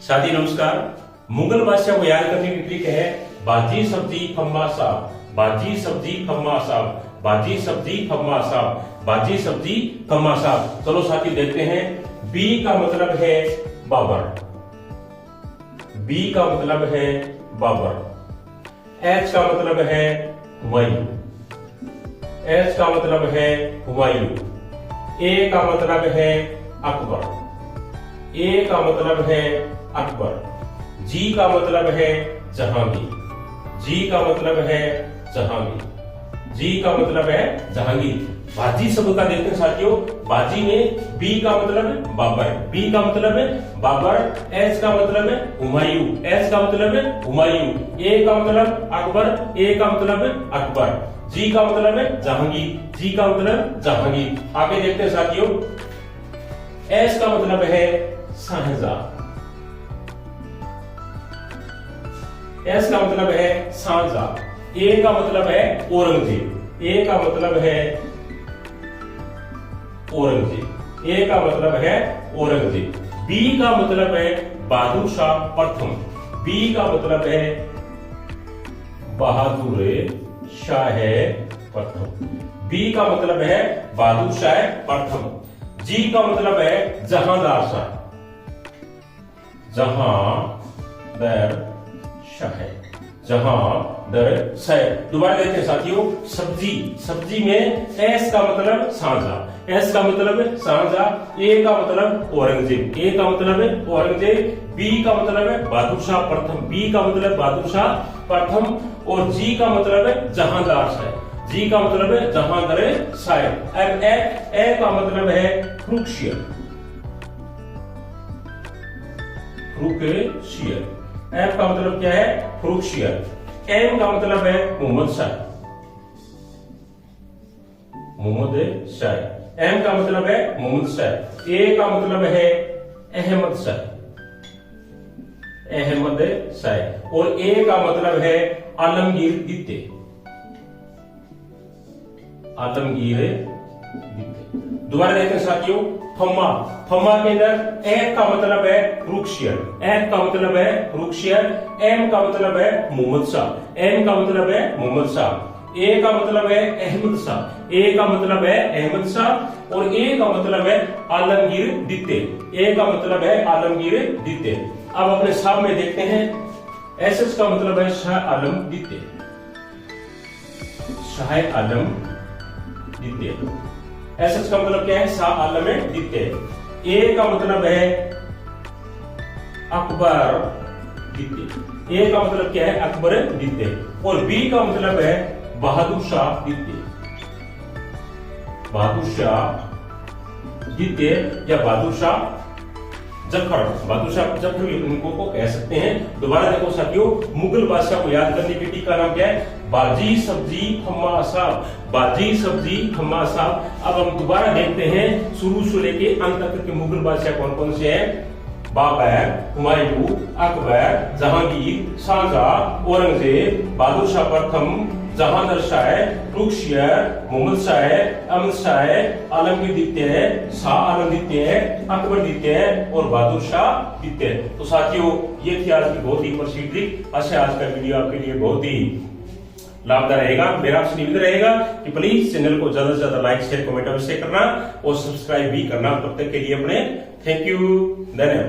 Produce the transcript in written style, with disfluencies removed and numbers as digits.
साथी नमस्कार। मुगल बादशाह को याद करने की ट्रिक है बाजी सब्जी खम्मा साहब, बाजी सब्जी खम्मा साहब, बाजी सब्जी खम्मा साहब, बाजी सब्जी खम्मा साहब। चलो साथी देखते हैं। बी का मतलब है बाबर, बी का मतलब है बाबर। एच का मतलब है हुमायूं, एच का मतलब है हुमायूं। ए का मतलब है अकबर, ए का मतलब है अकबर। जी का मतलब है जहांगीर, जी का मतलब है जहांगीर, जी का मतलब है जहांगीर। बाजी शब्द का देखते हैं साथियों। बाजी में बी का मतलब है बाबर, बी का मतलब है बाबर। एच का मतलब है हुमायूं, एच का मतलब है हुमायूं। ए का मतलब अकबर, ए का मतलब है अकबर। जी का मतलब है जहांगीर, जी का मतलब जहांगीर। आगे देखते हैं साथियों। एस का मतलब है शाहजहां, एस का मतलब है शाहजहां। ए का मतलब है औरंगजेब, ए का मतलब है औरंगजेब, ए का मतलब है औरंगजेब। बी का मतलब है बहादुर शाह प्रथम, बी का मतलब है बहादुर शाह प्रथम, बी का मतलब है बहादुर शाह प्रथम। जी का मतलब है जहांदार शाह, जहांदार शाह, जहांदार शाह। दोबारा देखते हैं साथियों। सब्जी, सब्जी में एस का मतलब शाहजहां, एस का मतलब है शाहजहां। ए का मतलब औरंगजेब, ए का मतलब है औरंगजेब। बी का मतलब है बहादुर शाह प्रथम, बी का मतलब बहादुर शाह प्रथम। और जी का मतलब है जहांदार शाह, जी का मतलब है जहांदार शाह। अब ए का मतलब है फ्रुक्शियर, फ्रुक्शियर। एफ का मतलब क्या है फ्रुक्शियर। एम का मतलब है मोहम्मद शाह, मोहम्मद शाह। एम का मतलब है मोहम्मद शाह। ए का मतलब है अहमद शाह, अहमद शाह। और ए का मतलब है आलमगीर द्वितीय, आलमगीर द्वितीय। दोबारा देखते हैं साथियों। फम्मा, फम्मा के अंदर एफ का मतलब है फ्रुक्शियर, एफ का मतलब है फ्रुक्शियर। एम का मतलब है मोहम्मद शाह, एम का मतलब है मोहम्मद शाह। ए का मतलब है अहमद शाह, ए का मतलब है अहमद शाह। और ए का मतलब है आलमगीर द्वितीय, ए का मतलब है आलमगीर द्वितीय। अब अपने साहब में देखते हैं। एस का मतलब है शाह आलम द्वितीय, शाह आलम द्वितीय। एस का मतलब क्या है शाह आलम द्वितीय। ए का मतलब है अकबर द्वितीय, ए का मतलब क्या है अकबर द्वितीय। और बी का मतलब है बहादुर शाह द्वितीय, बहादुर शाह द्वितीय या बहादुर शाह जफर, बहादुर शाह जफर भी उनको को कह सकते हैं। दोबारा देखो साथियों। मुगल बादशाह को याद करने की टिक का नाम क्या है बाजी सब्जी खम्मा साहब, बाजी सब्जी खम्मा साहब। अब हम दोबारा देखते हैं शुरू से लेके अंत तक के मुगल बादशाह कौन कौन से हैं। बाबर, हुमायूं, अकबर, जहांगीर, शाहजहां, औरंगजेब, बहादुर शाह प्रथम, जहांदार शाह, फ्रुक्शियर, मोहम्मद शाह, अहमद शाह, आलमगीर द्वितीय, शाह आलम द्वितीय, अकबर द्वितीय और बहादुर शाह द्वितीय। तो साथियों ये थी आज की बहुत ही प्रसिद्ध ट्रिक। आशा आज का वीडियो आपके लिए बहुत ही लाभदायक रहेगा। मेरा आपसे निवेदन रहेगा कि प्लीज चैनल को ज्यादा से ज्यादा लाइक शेयर कमेंट अवश्य करना और सब्सक्राइब भी करना। तब तक के लिए अपने थैंक यू, धन्यवाद।